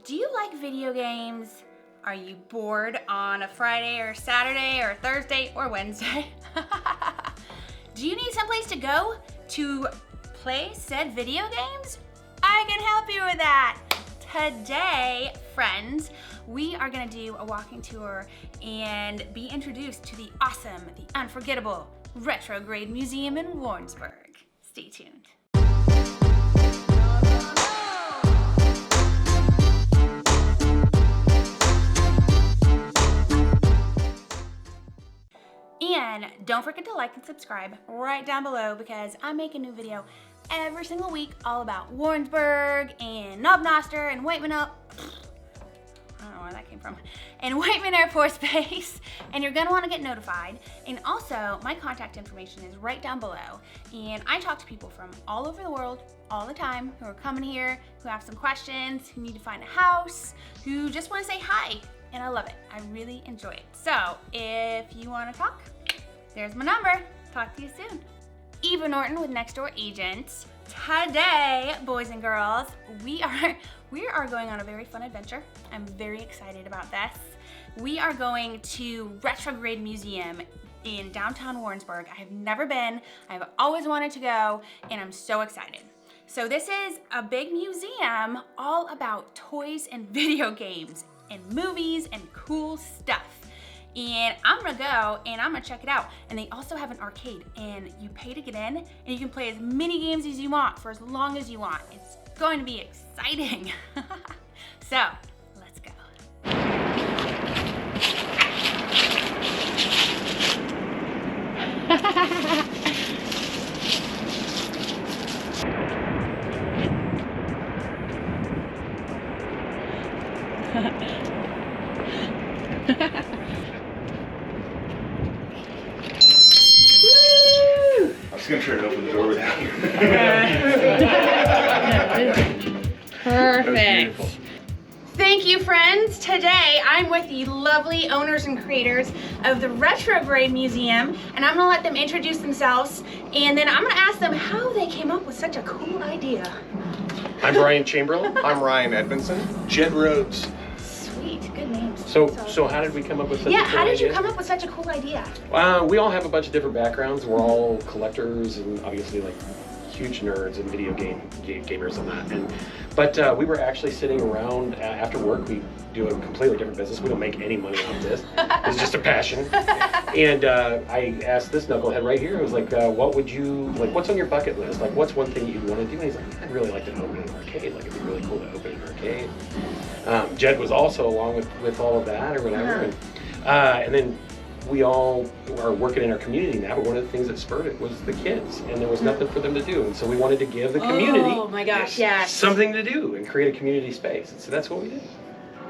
Do you like video games? Are you bored on a Friday or Saturday or Thursday or Wednesday? Do you need someplace to go to play said video games? I can help you with that. Today, friends, we are gonna do a walking tour and be introduced to the awesome, the unforgettable RetroGrade Museum in Warrensburg. Stay tuned. And don't forget to like and subscribe right down below because I make a new video every single week all about Warrensburg and Knobnoster and Whiteman I don't know where that came from. And Whiteman Air Force Base. And you're gonna wanna get notified. And also, my contact information is right down below. And I talk to people from all over the world all the time who are coming here, who have some questions, who need to find a house, who just wanna say hi. And I love it. I really enjoy it. So if you want to talk, there's my number. Talk to you soon. Eva Norton with Next Door Agents. Today, boys and girls, we are going on a very fun adventure. I'm very excited about this. We are going to RetroGrade Museum in downtown Warrensburg. I have never been. I've always wanted to go, and I'm so excited. So this is a big museum all about toys and video games and movies and cool stuff. And I'm gonna go and I'm gonna check it out. And they also have an arcade and you pay to get in and you can play as many games as you want for as long as you want. It's going to be exciting. So, let's go. I was gonna try to open the door without you. Perfect. Thank you, friends. Today I'm with the lovely owners and creators of the RetroGrade Museum, and I'm gonna let them introduce themselves, and then I'm gonna ask them how they came up with such a cool idea. I'm Brian Chamberlain. I'm Ryan Edmondson. Jed Rhodes. Sweet, good names. So how did we come up with such a cool idea? how did you come up with such a cool idea? We all have a bunch of different backgrounds. We're all collectors and obviously like huge nerds and video gamers and that. But we were actually sitting around after work. We do a completely different business. We don't make any money off this. It's just a passion. And I asked this knucklehead right here. I was like, what would you, like, what's on your bucket list? Like, what's one thing you'd want to do? And he's like, I'd really like to open an arcade. Like, it'd be really cool to open an arcade. Jed was also along with all of that or whatever. And then we all are working in our community now, but one of the things that spurred it was the kids, and there was nothing for them to do. And so we wanted to give the community Oh my gosh, yes. something to do and create a community space. And so that's what we did.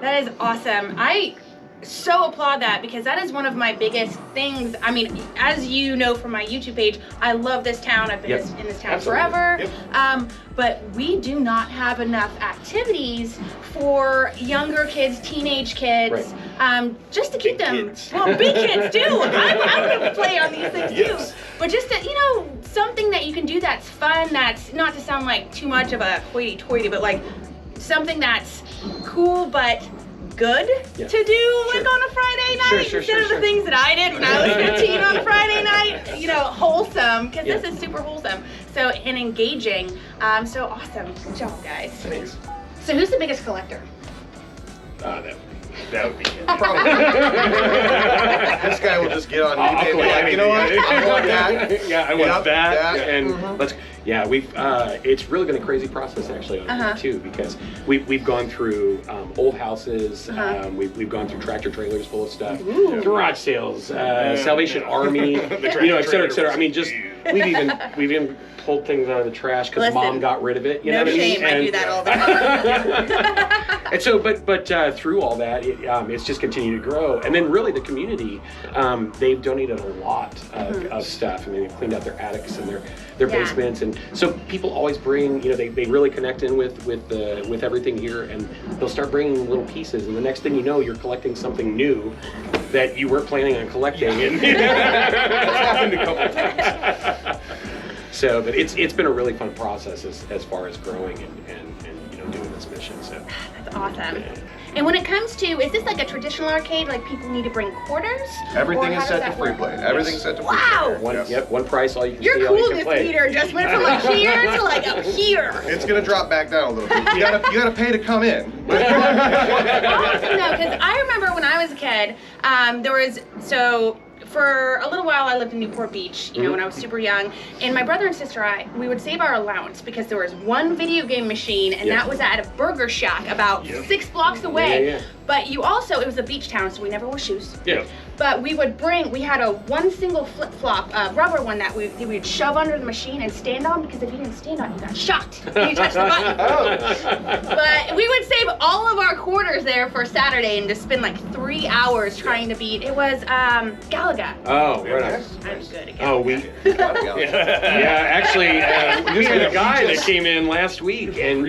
That is awesome. I so applaud that because that is one of my biggest things. I mean, as you know from my YouTube page, I love this town. I've been in this town forever. Yep. But we do not have enough activities for younger kids, teenage kids, just to keep them. Kids. Well, big kids too. I'm gonna play on these things Yes. too. But just to, something that you can do that's fun. That's not to sound like too much of a hoity-toity, but like something that's cool but good to do like on a Friday night instead of the things that I did when I was 15 on a Friday night, wholesome, because this is super wholesome, so, and engaging, so awesome. Good job, guys. Thanks. So who's the biggest collector? That would be it. This guy will just get on eBay and be like, you know what? I want that. Yeah, I want that. And Mm-hmm. we've it's really been a crazy process actually on here too, because we've gone through old houses, we've gone through tractor trailers full of stuff, garage sales, Salvation Army, et cetera, et cetera. I mean, just we've even pulled things out of the trash because mom got rid of it. You know what I mean? Shame, I do that all the time. And so, but through all that, it's just continued to grow. And then really the community, they've donated a lot of stuff. I mean, they've cleaned out their attics and their basements. And so people always bring, they really connect in with everything here, and they'll start bringing little pieces. And the next thing you know, you're collecting something new that you weren't planning on collecting. And That's happened a couple times. So, but it's been a really fun process as far as growing and doing this mission. So That's awesome. And when it comes to, is this like a traditional arcade? Like people need to bring quarters? Everything Or is how set does to that free work? play. Everything's set to free Wow. play. Yes. One price, all you can Your see, all you can coolness play. meter just went from like here to like up here. It's gonna drop back down a little bit. You gotta pay to come in. Awesome though, because I remember when I was a kid, for a little while I lived in Newport Beach, you know, when I was super young, and my brother and sister we would save our allowance because there was one video game machine, and that was at a burger shack about 6 blocks away. Yeah. But it was a beach town, so we never wore shoes. Yeah. But we had one single flip-flop rubber one that we would shove under the machine and stand on, because if you didn't stand on it, you got shocked when you touched the button. But we would save all of our quarters there for Saturday and just spend like 3 hours trying to beat, it was Galaga. Oh, right on. I'm good at Galaga. Oh, actually, we had a guy that came in last week, and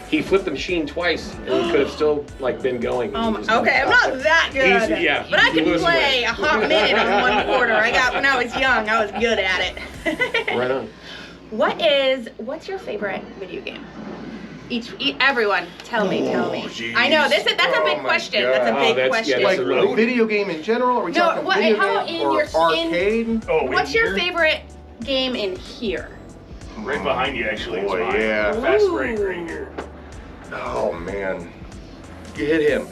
he flipped the machine twice, and he could have still like been going. Okay, I'm not that good. But I can play a hot minute on one quarter. When I was young, I was good at it. Right on. What's your favorite video game? Everyone, tell me. Geez. I know that's a big question. God. That's a big question. Like a video game in general? Are we talking video how game in or your arcade? What's your favorite game in here? Right behind you, actually. Boy, is mine. yeah. Fast break right here. Oh man. You hit him.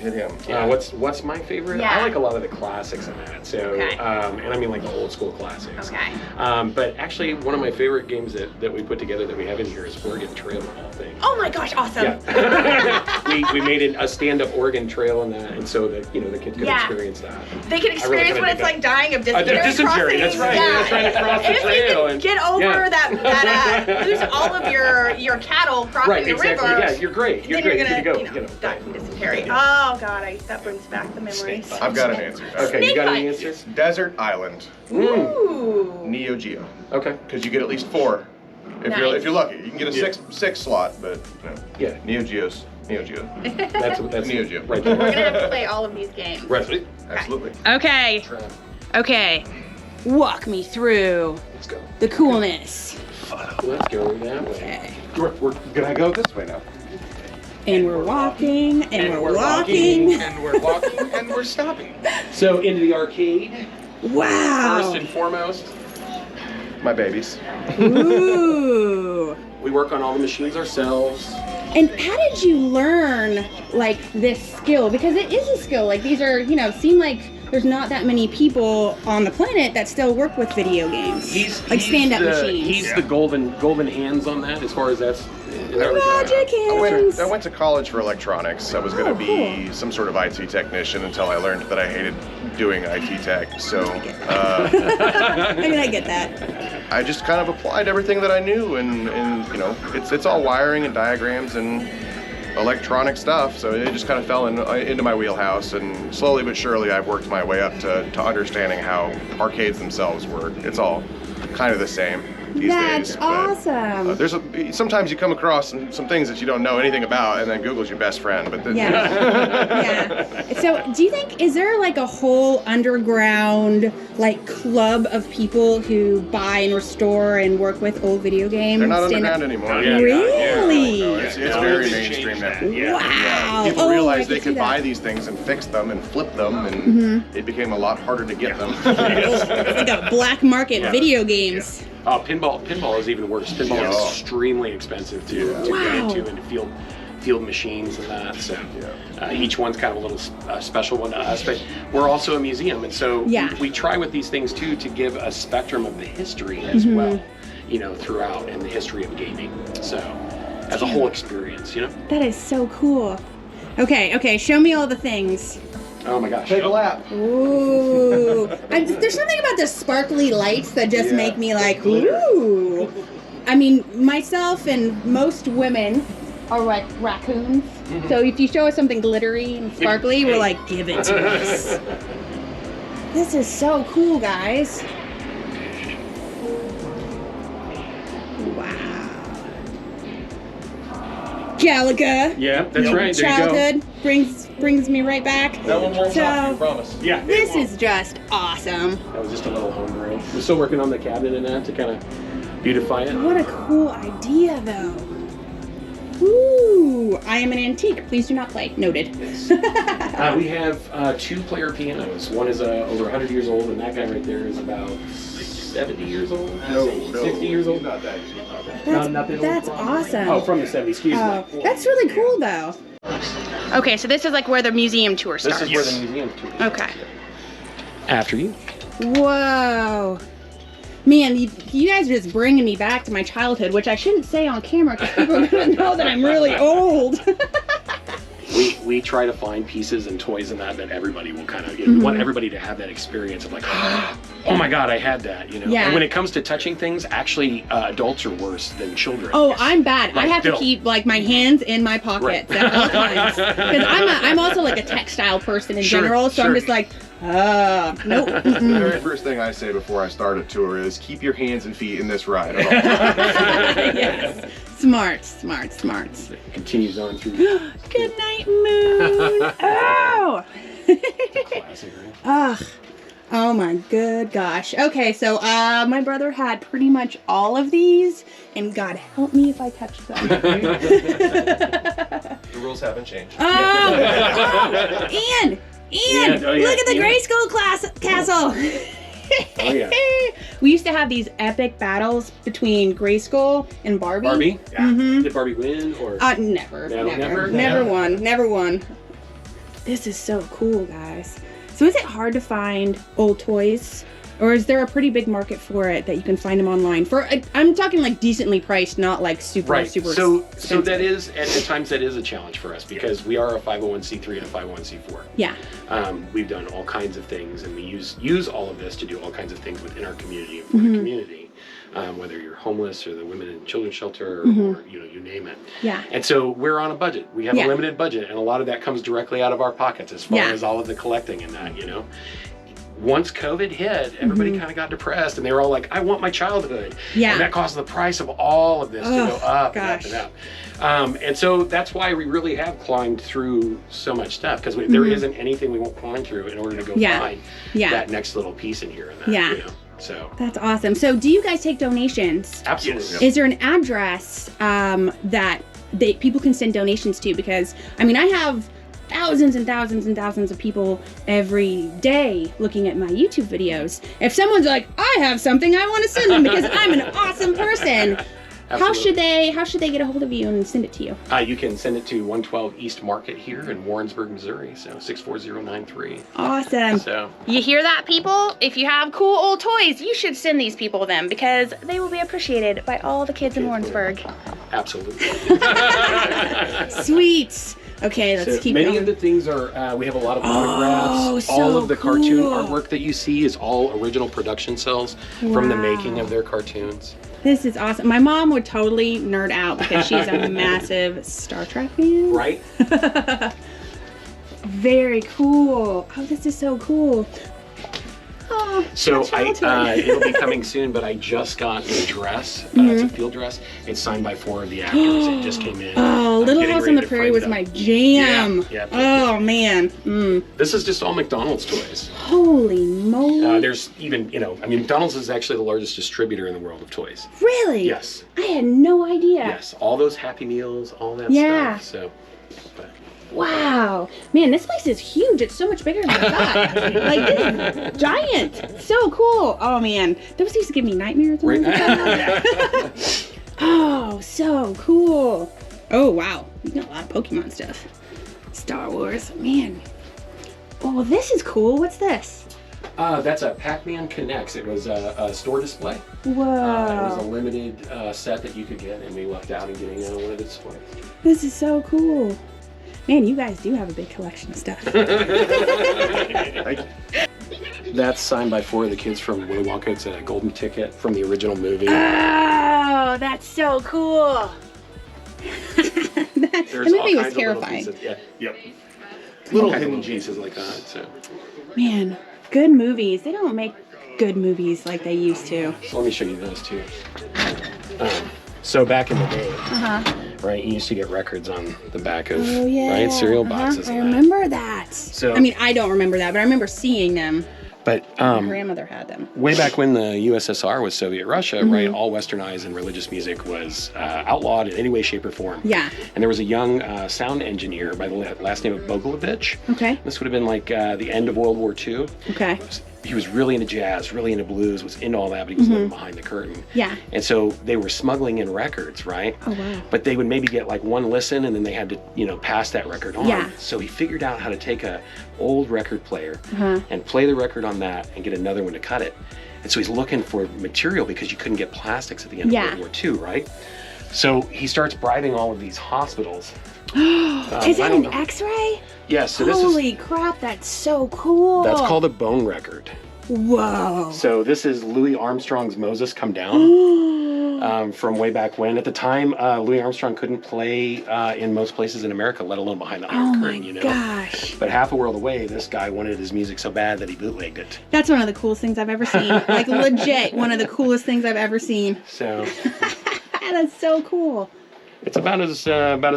What's my favorite? Yeah. I like a lot of the classics in that. So, Okay. and I mean like the old school classics. Okay. But actually, one of my favorite games that we put together that we have in here is Oregon Trail of all things. Oh my gosh, awesome. Yeah. we made a stand-up Oregon Trail in that, and so that the kids could experience that. They can experience what it's like dying of dysentery. Dysentery, that's right. Yeah. Trying to cross the And if trail. you can get over that lose all of your cattle crossing the river. Yeah, you're great. You're then great. you're Good gonna to go. die from dysentery. Oh God, that brings back the memories. I've got an answer. Okay, you got any answers? Desert Island. Ooh. Neo Geo. Okay. Because you get at least 4. If you're lucky. You can get a six slot, but Yeah. Neo Geo. That's Neo Geo. right We're there. gonna have to play all of these games. Right. Absolutely. Okay. Walk me through Let's go. the coolness. Let's go that way. Okay. We're gonna go this way now. And we're walking, and we're walking. And we're walking, and we're stopping. So into the arcade. Wow. First and foremost, My babies. Ooh. we work on all the machines ourselves. And how did you learn like this skill? Because it is a skill. Like these are, seem like there's not that many people on the planet that still work with video games. He's stand-up machines. He's the golden hands on that, as far as that's. Magic hands. I went to college for electronics. I was going to be some sort of IT technician until I learned that I hated doing IT tech. So I mean, I get that. I just kind of applied everything that I knew, and it's all wiring and diagrams and electronic stuff. So it just kind of fell into my wheelhouse, and slowly but surely I've worked my way up to understanding how arcades themselves work. It's all kind of the same these That's days. awesome. Sometimes you come across some things that you don't know anything about, and then Google's your best friend. But then, Yeah. So do you think, is there like a whole underground like club of people who buy and restore and work with old video games? they're not underground anymore. Really? No, it's very mainstream now. Wow. People Oh, I realized they see could that. buy these things and fix them and flip them, and it became a lot harder to get them. It's like a black market video games. Pinball is even worse. Pinball is extremely expensive to get into, and to field machines and that. So each one's kind of a little special one to us. But we're also a museum, and so we try with these things too to give a spectrum of the history as well, throughout, and the history of gaming. So as a whole experience, That is so cool. Okay, show me all the things. Oh my gosh. Take a lap. Ooh. There's something about the sparkly lights that just make me like, ooh. I mean, myself and most women are like raccoons. So if you show us something glittery and sparkly, we're like, give it to us. This is so cool, guys. Wow. Galaga. Yeah, that's right. There Childhood brings me right back. That one won't stop you, So promise. Yeah. this is just awesome. That was just a little homebrew. We're still working on the cabinet and that to kind of beautify it. What a cool idea, though. Ooh, I am an antique. Please do not play. Noted. We have 2-player pianos. One is over 100 years old, and that guy right there is about 70 years old. No, 60 years old. Not that. That's awesome. Oh, from the 70s. Excuse me. That's really cool, though. Okay, so this is like where the museum tour starts. This is where the museum tour starts. Okay. After you. Whoa. Man, you guys are just bringing me back to my childhood, which I shouldn't say on camera because people are going to know that I'm really old. We try to find pieces and toys and that everybody will kind of, we want everybody to have that experience of like, oh my God, I had that, you know? Yeah. And when it comes to touching things, actually adults are worse than children. Oh, I'm bad. Like I have to Bill. keep like my hands in my pockets Right. at all times. Because I'm also like a textile person in Sure, general, so I'm sure. just like, nope. The very first thing I say before I start a tour is keep your hands and feet in this ride. Yes. Smart. It continues on through. Good night, moon. Oh. Classic, right? Ugh. Oh my good gosh. Okay, so my brother had pretty much all of these, and God help me if I touch them. The rules haven't changed. Oh, and oh, yeah. look at the Grayskull castle. Oh, yeah. We used to have these epic battles between Grayskull and Barbie. Barbie? Yeah. Mhm. Did Barbie win or? Never Never? won. This is so cool, guys. So is it hard to find old toys? Or is there a pretty big market for it that you can find them online? I'm talking like decently priced, not like super Right. super So expensive. that is at times that is a challenge for us because we are a 501c3 and a 501c4. Yeah. We've done all kinds of things, and we use all of this to do all kinds of things within our community and for the community. Whether you're homeless or the women and children's shelter or you name it. Yeah. And so we're on a budget. We have Yeah. a limited budget, and a lot of that comes directly out of our pockets as far Yeah. as all of the collecting and that, Once COVID hit, everybody kind of got depressed, and they were all like, I want my childhood. Yeah. And that caused the price of all of this to go up and up and up. And so that's why we really have climbed through so much stuff, because there isn't anything we won't climb through in order to go find that next little piece in here and that. Yeah. So That's awesome. So do you guys take donations? absolutely. Is there an address that people can send donations to? Because, I mean, I have thousands and thousands and thousands of people every day looking at my YouTube videos. If someone's like, I have something I want to send them because I'm an awesome person, how should they get a hold of you and send it to you? You can send it to 112 East Market here in Warrensburg, Missouri, so 64093. Awesome. So You hear that, people? If you have cool old toys, you should send these people them because they will be appreciated by all the kids in Warrensburg. absolutely. Sweet. Okay, let's keep many going. of the things are, we have a lot of autographs. so all of the cartoon cool. artwork that you see is all original production cells from the making of their cartoons. This is awesome. My mom would totally nerd out because she's a massive Star Trek fan. Right? Very cool. Oh, this is so cool. Oh, So my childhood. it'll be coming soon, but I just got a dress. It's a field dress. It's signed by 4 of the actors. It just came in. Oh, I'm Little getting House ready on the to Prairie frame was it up. my jam. Yeah. Oh, man. This is just all McDonald's toys. Holy moly. There's even, McDonald's is actually the largest distributor in the world of toys. Really? Yes. I had no idea. Yes. All those Happy Meals, all that Yeah. stuff. So, but Wow. Man, this place is huge. It's so much bigger than I thought. Like, this is giant. So cool. Oh, man. Those used to give me nightmares. When I was a child. Oh, so cool. Oh, wow. You got a lot of Pokemon stuff. Star Wars. Man. Oh, this is cool. What's this? that's a Pac-Man Connects. It was a store display. Whoa. It was a limited set that you could get, and we lucked out in getting one of the displays. This is so cool. Man, you guys do have a big collection of stuff. That's signed by 4 of the kids from Willy Wonka. It's a golden ticket from the original movie. Oh, that's so cool. The There's all movie was kinds of little terrifying. pieces. Yeah. Yep. Little Okay. hidden pieces like that. So Man, good movies. They don't make good movies like they used to. let me show you those too. So back in the day, Uh-huh. right, you used to get records on the back of Oh, yeah. right cereal boxes. I and that. remember that. So- I mean, I don't remember that, but I remember seeing them. But My grandmother had them. way back when the USSR was Soviet Russia, right, all westernized and religious music was outlawed in any way, shape, or form. Yeah. And there was a young sound engineer by the last name of Bogolovich. Okay. This would have been like the end of World War II. Okay. He was really into jazz, really into blues, was into all that, but he was living behind the curtain. Yeah. And so they were smuggling in records, right? Oh, wow. But they would maybe get like one listen and then they had to, pass that record on. Yeah. So he figured out how to take a old record player and play the record on that and get another one to cut it. And so he's looking for material because you couldn't get plastics at the end of World War II, right? So he starts bribing all of these hospitals. Is it an X-ray? Yes, so this Holy crap, that's so cool. that's called a bone record. Whoa. So this is Louis Armstrong's Moses Come Down from way back when. At the time, Louis Armstrong couldn't play in most places in America, let alone behind the Iron Curtain, Gosh. But half a world away, this guy wanted his music so bad that he bootlegged it. That's one of the coolest things I've ever seen. Like, legit, one of the coolest things I've ever seen. So That's so cool. it's about as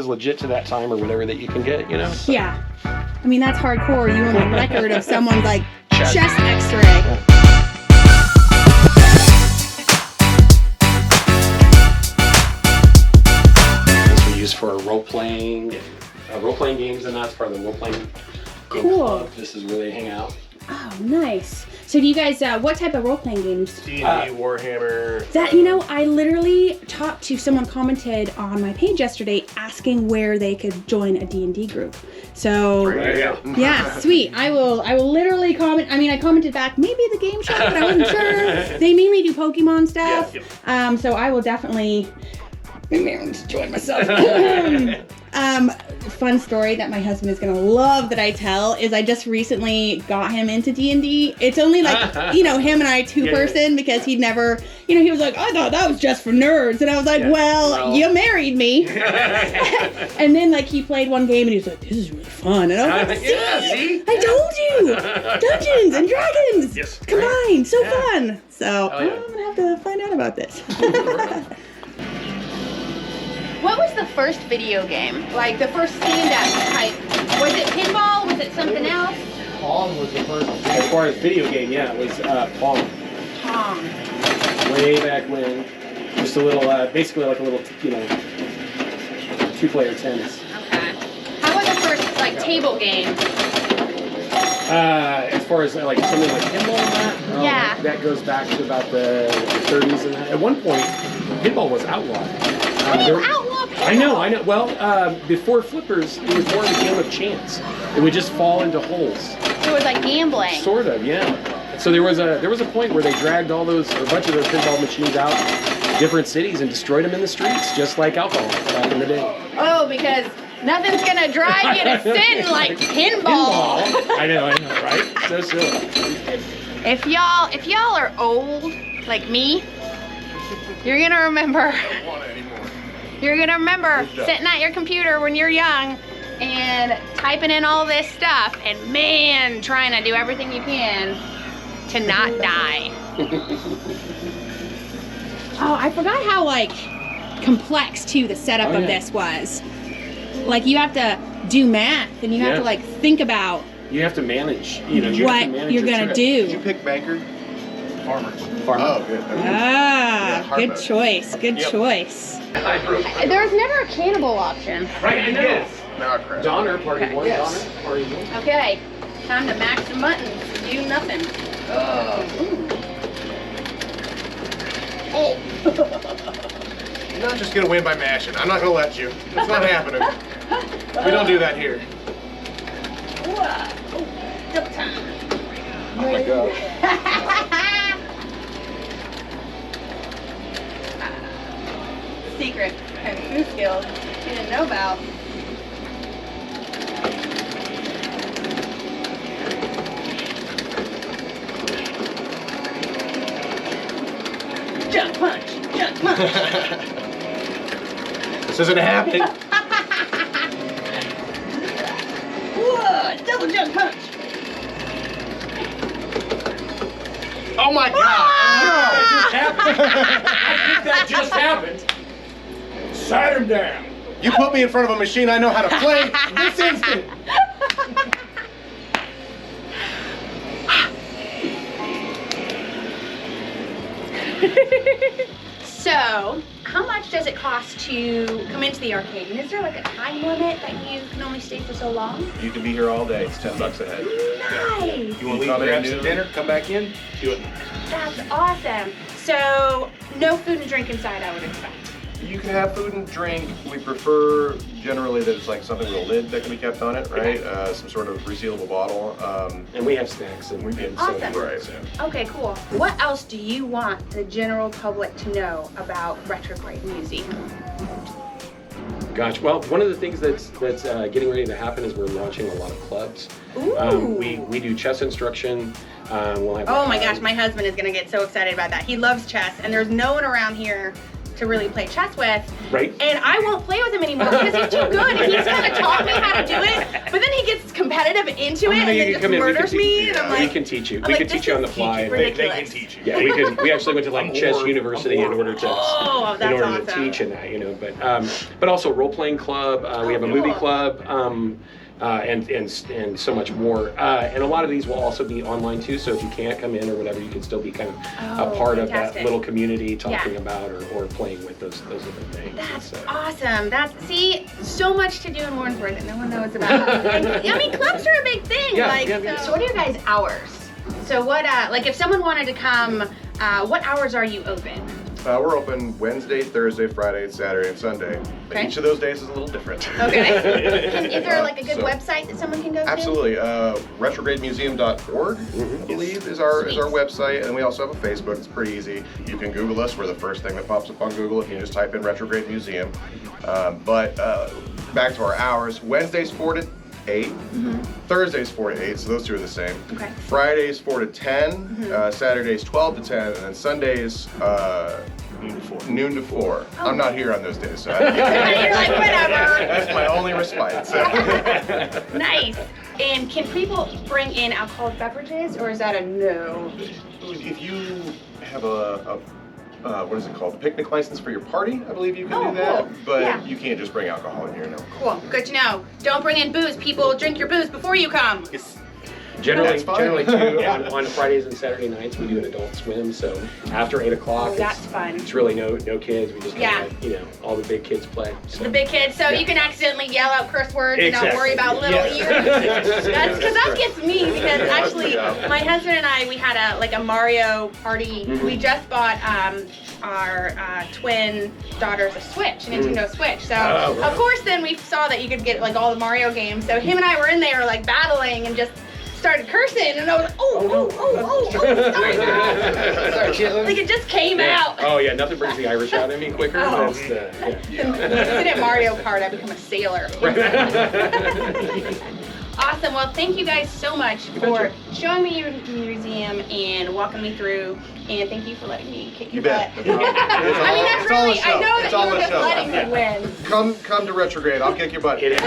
legit to that time or whatever that you can get, Yeah. I mean, that's hardcore. You own a record of someone's, like, Chest. chest x-ray. This we use for role-playing games, and that's part of the role-playing game club. This is where they hang out. Oh, nice. So do you guys, what type of role-playing games? D&D, Warhammer. That, I literally talked to someone commented on my page yesterday asking where they could join a D&D group. So, yeah, sweet. I will literally comment. I mean, I commented back, maybe the game shop, but I wasn't sure. They mainly do Pokemon stuff. So I will definitely, maybe I'll just join myself. Fun story that my husband is gonna love that I tell is I just recently got him into D&D. It's only like, him and I two-person because he'd never, he was like, I thought that was just for nerds. And I was like, well, you married me. And then like he played one game and he was like, this is really fun. And I was like, see? I told you! Dungeons and Dragons combined, so fun. So I'm gonna have to find out about this. What was the first video game? Like the first stand-up type? Was it pinball? Was it something else? Pong was the first. As far as video game, it was Pong. Pong. Way back when. Just a little, basically like a little, two-player tennis. Okay. How was the first like table game? As far as like something like pinball and that, that goes back to about the 30s and that. At one point, pinball was outlawed. I know. Well, before flippers, it was more of a game of chance. It would just fall into holes. So it was like gambling. Sort of, yeah. So there was a point where they dragged a bunch of those pinball machines out different cities and destroyed them in the streets, just like alcohol back in the day. Oh, because nothing's gonna drive you to sin like pinball. I know, right? So silly. If y'all are old like me, you're gonna remember. You're gonna remember sitting at your computer when you're young and typing in all this stuff and man, trying to do everything you can to not die. Oh, I forgot how like complex too the setup of this was. Like you have to do math and you have to like think about. You have to manage, what you're gonna do. Did you pick banker? Farmer. Oh, good. Good choice. Good choice. There was never a cannibal option. Right, I know. No, crap. Donner, party one. Yes. Donner, party one. Okay, time to max the buttons. Do nothing. You're not just gonna win by mashing. I'm not gonna let you. It's not happening. We don't do that here. Double time. Oh my god. Secret kung fu skills you didn't know about. Jump punch, jump punch. This isn't happening. Whoa, double jump punch. Oh my god! That just happened. Sat him down. You put me in front of a machine I know how to play this instant. So, how much does it cost to come into the arcade? And is there like a time limit that you can only stay for so long? You can be here all day. It's $10 a head. Nice. You want to leave, Come in grab at some noon. dinner, come back in, do it. That's awesome. So, no food and drink inside, I would expect. You can have food and drink. We prefer generally that it's like something with a lid that can be kept on it, right? Some sort of resealable bottle. And we have snacks and Awesome. soda. Right. So. Okay, cool. What else do you want the general public to know about RetroGrade Museum? Gosh, well, one of the things that's getting ready to happen is we're launching a lot of clubs. Ooh. We do chess instruction. We'll have Oh my gosh, my husband is gonna get so excited about that. He loves chess, and there's no one around here to really play chess with. Right. And I won't play with him anymore because he's too good. And he's kind of taught me how to do it, but then he gets competitive into it and then just murders me. And I'm like, we can teach you. I'm We like, can teach you on the this is fly. ridiculous. They can teach you. Yeah, we actually went to like chess university in order to Oh, that's awesome. teach in that, you know. But also role playing club. We have a movie cool. club. And so much more. And a lot of these will also be online too. So if you can't come in or whatever, you can still be kind of a part of that fantastic. little community talking Yeah. about or playing with those different things. That's So. awesome. See, so much to do in Warrensburg that no one knows about. And, I mean, clubs are a big thing. Yeah, like, yeah. So what are your guys' hours? So what, like if someone wanted to come, what hours are you open? We're open Wednesday, Thursday, Friday, Saturday, and Sunday. Okay. Each of those days is a little different. Okay. Is there like a good So- website that someone can go to? Absolutely. RetroGradeMuseum.org, I believe, is our website, and we also have a Facebook. It's pretty easy. You can Google us. We're the first thing that pops up on Google if you just type in RetroGrade Museum. But back to our hours. Wednesdays 4 to 8. Thursdays 4 to 8. So those two are the same. Okay. Fridays 4 to 10. Saturdays 12 to 10, and then Sundays noon to 4. I'm not here on those days, so You're like, whatever. that's my only respite. So. Nice. And can people bring in alcoholic beverages, or is that a no? If you have a what is it called? Picnic license for your party, I believe you can Oh, do that. cool. But Yeah. you can't just bring alcohol in here, no. Cool. Good to know. Don't bring in booze. People drink your booze before you come. Generally, That's fine. too, on Fridays and Saturday nights, we do an adult swim. So after 8 o'clock, Oh, that's fun. It's really no kids. We just Yeah. let, all the big kids play. So. The big kids, so you can accidentally yell out curse words and not worry about little Yes. ears. That's because that gets me because actually Yeah. my husband and I, we had a Mario party. Mm-hmm. We just bought our twin daughters a Switch, a Nintendo Switch. So Oh, right. of course then we saw that you could get like all the Mario games. So him and I were in there like battling and just started cursing and I was like, oh, sorry. Like it just came out. Oh yeah, nothing brings the Irish out in me quicker. Oh. That's yeah. Instead of Mario Kart, I become a sailor. Awesome. Well, thank you guys so much for showing me your museum and walking me through. And thank you for letting me kick your You bet. butt. No problem. I mean, that's It's all a really, I show. know that It's all you were a just show. letting me win. Come to RetroGrade. I'll kick your butt. It is.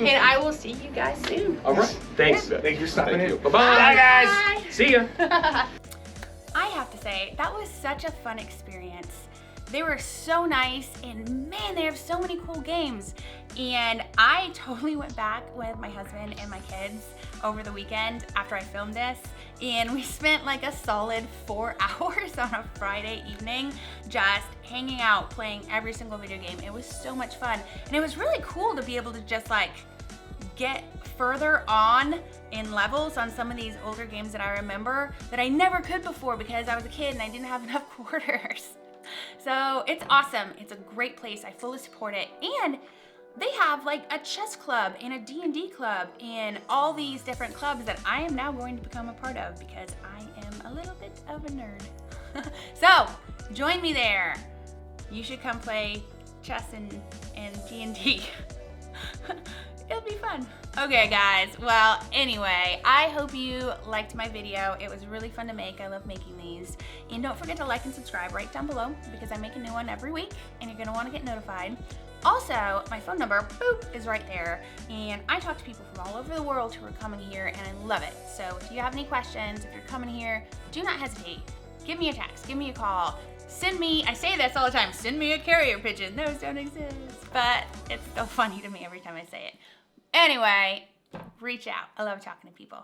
And I will see you guys soon. All right. Thanks. Thank you for stopping Thank in. you. Bye-bye. Bye, guys. Bye. See ya. I have to say, that was such a fun experience. They were so nice, and man, they have so many cool games. And I totally went back with my husband and my kids over the weekend after I filmed this, and we spent like a solid 4 hours on a Friday evening just hanging out, playing every single video game. It was so much fun, and it was really cool to be able to just like get further on in levels on some of these older games that I remember that I never could before because I was a kid and I didn't have enough quarters. So it's awesome. It's a great place. I fully support it. And they have like a chess club and a D&D club and all these different clubs that I am now going to become a part of because I am a little bit of a nerd. So join me there. You should come play chess and D&D. It'll be fun. Okay guys, well anyway, I hope you liked my video. It was really fun to make. I love making these. And don't forget to like and subscribe right down below because I make a new one every week and you're gonna wanna get notified. Also, my phone number, boop, is right there. And I talk to people from all over the world who are coming here and I love it. So if you have any questions, if you're coming here, do not hesitate. Give me a text, give me a call. Send me, I say this all the time, send me a carrier pigeon. Those don't exist, but it's so funny to me every time I say it. Anyway, reach out. I love talking to people.